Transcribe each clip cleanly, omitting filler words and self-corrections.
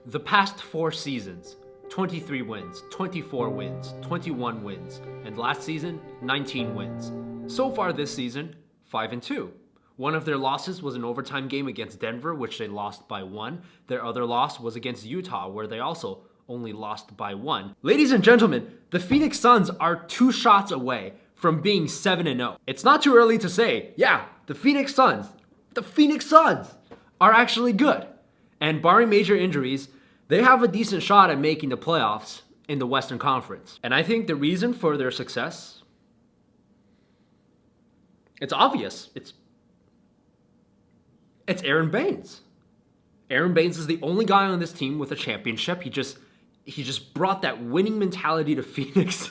The past 4 seasons, 23 wins, 24 wins, 21 wins, and last season, 19 wins. So far this season, 5-2. One of their losses was an overtime game against Denver, which they lost by 1. Their other loss was against Utah, where they also only lost by 1. Ladies and gentlemen, the Phoenix Suns are 2 shots away from being 7-0. It's not too early to say, yeah, the Phoenix Suns are actually good. And barring major injuries, they have a decent shot at making the playoffs in the Western Conference. And I think the reason for their success, it's obvious. It's Aaron Baynes. Aaron Baynes is the only guy on this team with a championship. He just brought that winning mentality to Phoenix.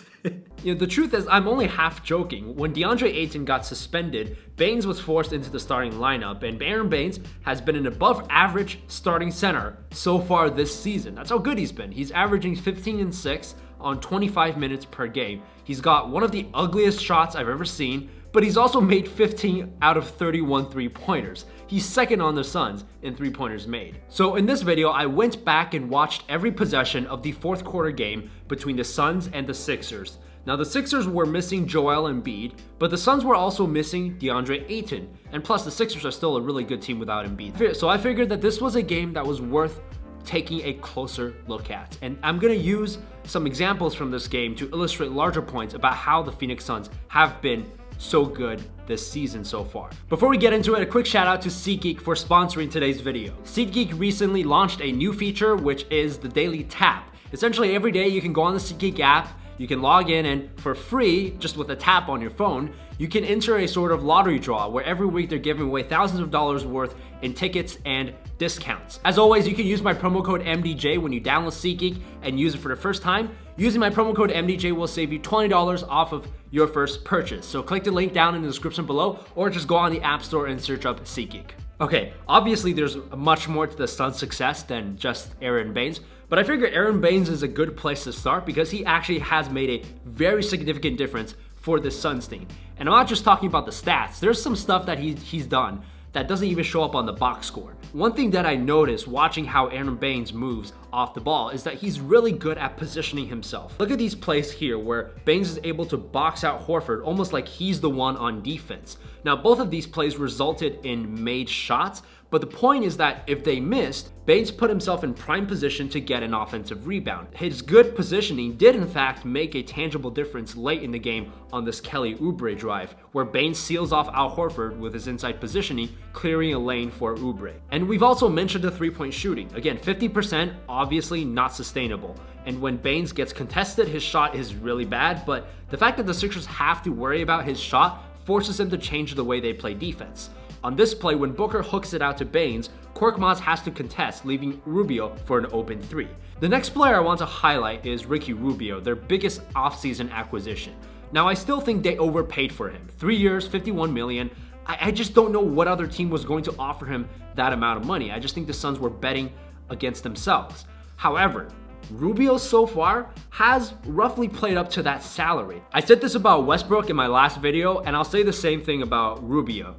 The truth is, I'm only half joking. When DeAndre Ayton got suspended, Baynes was forced into the starting lineup, and Aaron Baynes has been an above-average starting center so far this season. That's how good he's been. He's averaging 15 and 6 on 25 minutes per game. He's got one of the ugliest shots I've ever seen, but he's also made 15 out of 31 three-pointers. He's second on the Suns in three-pointers made. So in this video, I went back and watched every possession of the fourth quarter game between the Suns and the Sixers. Now the Sixers were missing Joel Embiid, but the Suns were also missing DeAndre Ayton. And plus the Sixers are still a really good team without Embiid. So I figured that this was a game that was worth taking a closer look at. And I'm gonna use some examples from this game to illustrate larger points about how the Phoenix Suns have been so good this season so far. Before we get into it, a quick shout out to SeatGeek for sponsoring today's video. SeatGeek recently launched a new feature, which is the daily tap. Essentially every day you can go on the SeatGeek app, you can log in, and for free, just with a tap on your phone, you can enter a sort of lottery draw where every week they're giving away thousands of dollars worth in tickets and discounts. As always, you can use my promo code MDJ when you download SeatGeek and use it for the first time. Using my promo code MDJ will save you $20 off of your first purchase. So click the link down in the description below, or just go on the App Store and search up SeatGeek. Okay, obviously there's much more to the Suns' success than just Aaron Baynes, but I figure Aaron Baynes is a good place to start because he actually has made a very significant difference for the Suns team. And I'm not just talking about the stats. There's some stuff that he's done that doesn't even show up on the box score. One thing that I noticed watching how Aaron Baynes moves off the ball is that he's really good at positioning himself. Look at these plays here where Baynes is able to box out Horford almost like he's the one on defense. Now, both of these plays resulted in made shots, but the point is that if they missed, Baynes put himself in prime position to get an offensive rebound. His good positioning did in fact make a tangible difference late in the game on this Kelly Oubre drive, where Baynes seals off Al Horford with his inside positioning, clearing a lane for Oubre. And we've also mentioned the three-point shooting. Again, 50%, obviously not sustainable. And when Baynes gets contested, his shot is really bad, but the fact that the Sixers have to worry about his shot forces them to change the way they play defense. On this play, when Booker hooks it out to Baynes, Korkmaz has to contest, leaving Rubio for an open 3. The next player I want to highlight is Ricky Rubio, their biggest offseason acquisition. Now, I still think they overpaid for him. 3 years, $51 million. I just don't know what other team was going to offer him that amount of money. I just think the Suns were betting against themselves. However, Rubio so far has roughly played up to that salary. I said this about Westbrook in my last video, and I'll say the same thing about Rubio.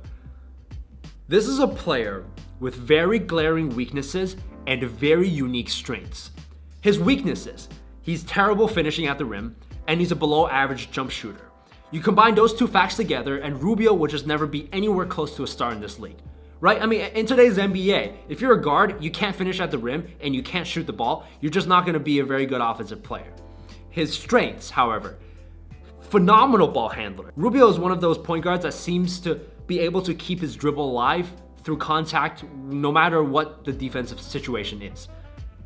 This is a player with very glaring weaknesses and very unique strengths. His weaknesses: he's terrible finishing at the rim, and he's a below average jump shooter. You combine those two facts together, and Rubio will just never be anywhere close to a star in this league. Right? I mean, in today's NBA, if you're a guard, you can't finish at the rim and you can't shoot the ball, you're just not going to be a very good offensive player. His strengths, however: phenomenal ball handler. Rubio is one of those point guards that seems to be able to keep his dribble alive through contact no matter what the defensive situation is.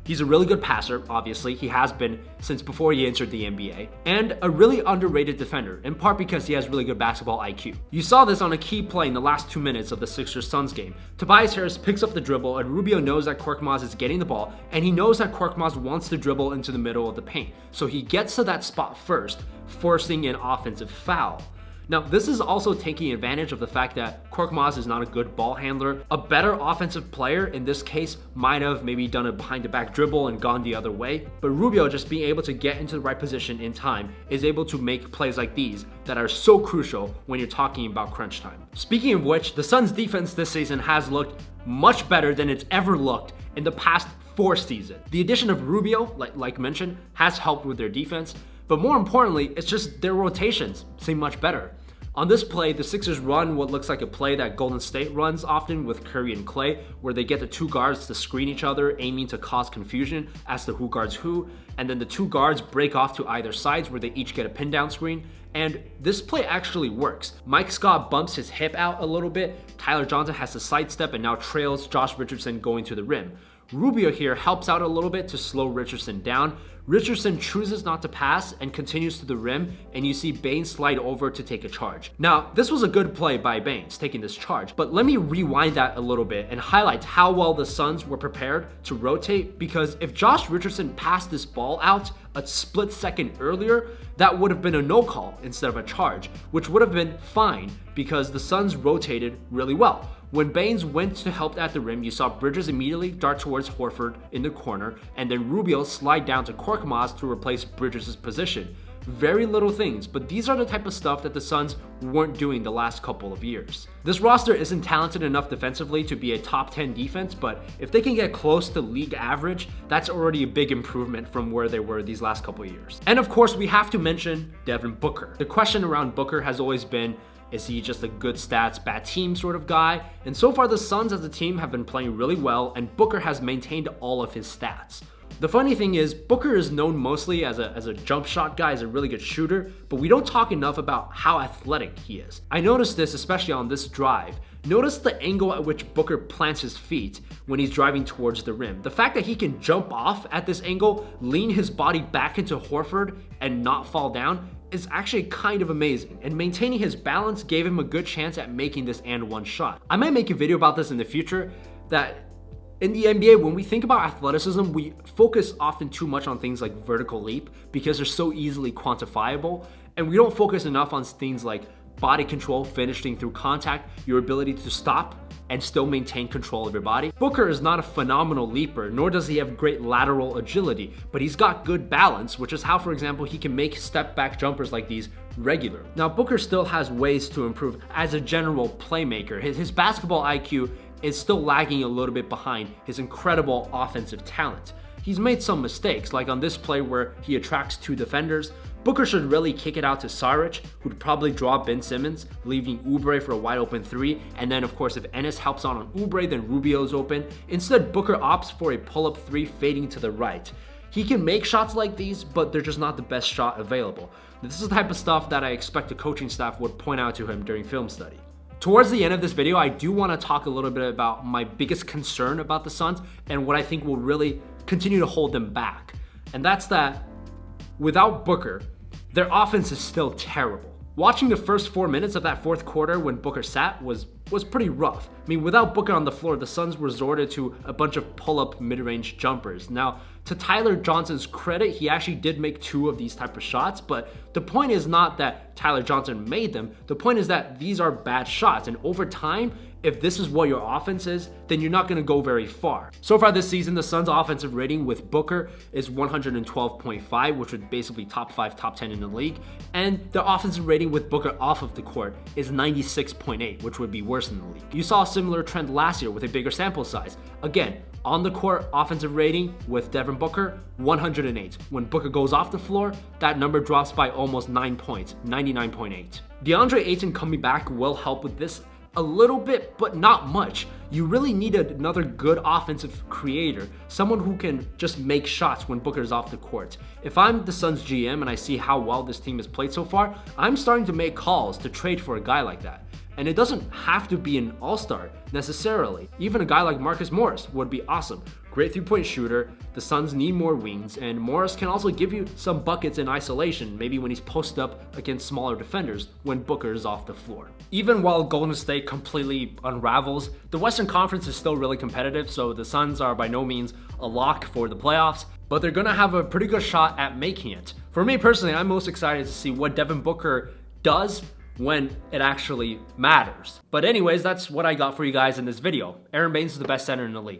He's a really good passer, obviously. He has been since before he entered the NBA. And a really underrated defender, in part because he has really good basketball IQ. You saw this on a key play in the last 2 minutes of the Sixers-Suns game. Tobias Harris picks up the dribble, and Rubio knows that Korkmaz is getting the ball, and he knows that Korkmaz wants to dribble into the middle of the paint. So he gets to that spot first, forcing an offensive foul. Now, this is also taking advantage of the fact that Korkmaz is not a good ball handler. A better offensive player in this case might have maybe done a behind-the-back dribble and gone the other way, but Rubio, just being able to get into the right position in time, is able to make plays like these that are so crucial when you're talking about crunch time. Speaking of which, the Suns' defense this season has looked much better than it's ever looked in the past 4 season. The addition of Rubio, like mentioned, has helped with their defense, but more importantly, it's just their rotations seem much better. On this play, the Sixers run what looks like a play that Golden State runs often with Curry and Clay, where they get the 2 guards to screen each other, aiming to cause confusion as to who guards who, and then the 2 guards break off to either sides where they each get a pin down screen. And this play actually works. Mike Scott bumps his hip out a little bit, Tyler Johnson has to sidestep and now trails Josh Richardson going to the rim. Rubio here helps out a little bit to slow Richardson down. Richardson chooses not to pass and continues to the rim, and you see Baynes slide over to take a charge. Now, this was a good play by Baynes, taking this charge, but let me rewind that a little bit and highlight how well the Suns were prepared to rotate, because if Josh Richardson passed this ball out a split second earlier, that would have been a no call instead of a charge, which would have been fine because the Suns rotated really well. When Baynes went to help at the rim, you saw Bridges immediately dart towards Horford in the corner, and then Rubio slide down to Korkmaz to replace Bridges' position. Very little things, but these are the type of stuff that the Suns weren't doing the last couple of years. This roster isn't talented enough defensively to be a top 10 defense, but if they can get close to league average, that's already a big improvement from where they were these last couple of years. And of course, we have to mention Devin Booker. The question around Booker has always been, is he just a good stats, bad team sort of guy? And so far, the Suns as a team have been playing really well, and Booker has maintained all of his stats. The funny thing is, Booker is known mostly as a jump shot guy, as a really good shooter, but we don't talk enough about how athletic he is. I noticed this especially on this drive. Notice the angle at which Booker plants his feet when he's driving towards the rim. The fact that he can jump off at this angle, lean his body back into Horford, and not fall down is actually kind of amazing, and maintaining his balance gave him a good chance at making this and one shot. I might make a video about this in the future, that in the NBA, when we think about athleticism, we focus often too much on things like vertical leap because they're so easily quantifiable, and we don't focus enough on things like body control, finishing through contact, your ability to stop and still maintain control of your body. Booker is not a phenomenal leaper, nor does he have great lateral agility, but he's got good balance, which is how, for example, he can make step back jumpers like these regular. Now, Booker still has ways to improve as a general playmaker. His basketball IQ is still lagging a little bit behind his incredible offensive talent. He's made some mistakes, like on this play where he attracts 2 defenders. Booker should really kick it out to Saric, who'd probably draw Ben Simmons, leaving Oubre for a wide open 3. And then, of course, if Ennis helps out on Oubre, then Rubio's open. Instead, Booker opts for a pull-up 3 fading to the right. He can make shots like these, but they're just not the best shot available. This is the type of stuff that I expect the coaching staff would point out to him during film study. Towards the end of this video, I do want to talk a little bit about my biggest concern about the Suns and what I think will really continue to hold them back. And that's that without Booker, their offense is still terrible. Watching the first 4 minutes of that fourth quarter when Booker sat was pretty rough. I mean, without Booker on the floor, the Suns resorted to a bunch of pull-up mid-range jumpers. Now, to Tyler Johnson's credit, he actually did make 2 of these type of shots, but the point is not that Tyler Johnson made them. The point is that these are bad shots, and over time, if this is what your offense is, then you're not going to go very far. So far this season, the Suns' offensive rating with Booker is 112.5, which would basically top 5, top 10 in the league. And the offensive rating with Booker off of the court is 96.8, which would be worse in the league. You saw a similar trend last year with a bigger sample size. Again, on the court offensive rating with Devin Booker, 108. When Booker goes off the floor, that number drops by almost 9 points, 99.8. DeAndre Ayton coming back will help with this a little bit, but not much. You really need another good offensive creator, someone who can just make shots when Booker's off the court. If I'm the Suns GM and I see how well this team has played so far, I'm starting to make calls to trade for a guy like that. And it doesn't have to be an all-star necessarily. Even a guy like Marcus Morris would be awesome. Great three-point shooter, the Suns need more wings, and Morris can also give you some buckets in isolation, maybe when he's posted up against smaller defenders when Booker is off the floor. Even while Golden State completely unravels, the Western Conference is still really competitive, so the Suns are by no means a lock for the playoffs, but they're gonna have a pretty good shot at making it. For me personally, I'm most excited to see what Devin Booker does when it actually matters. But anyways, that's what I got for you guys in this video. Aaron Baynes is the best center in the league.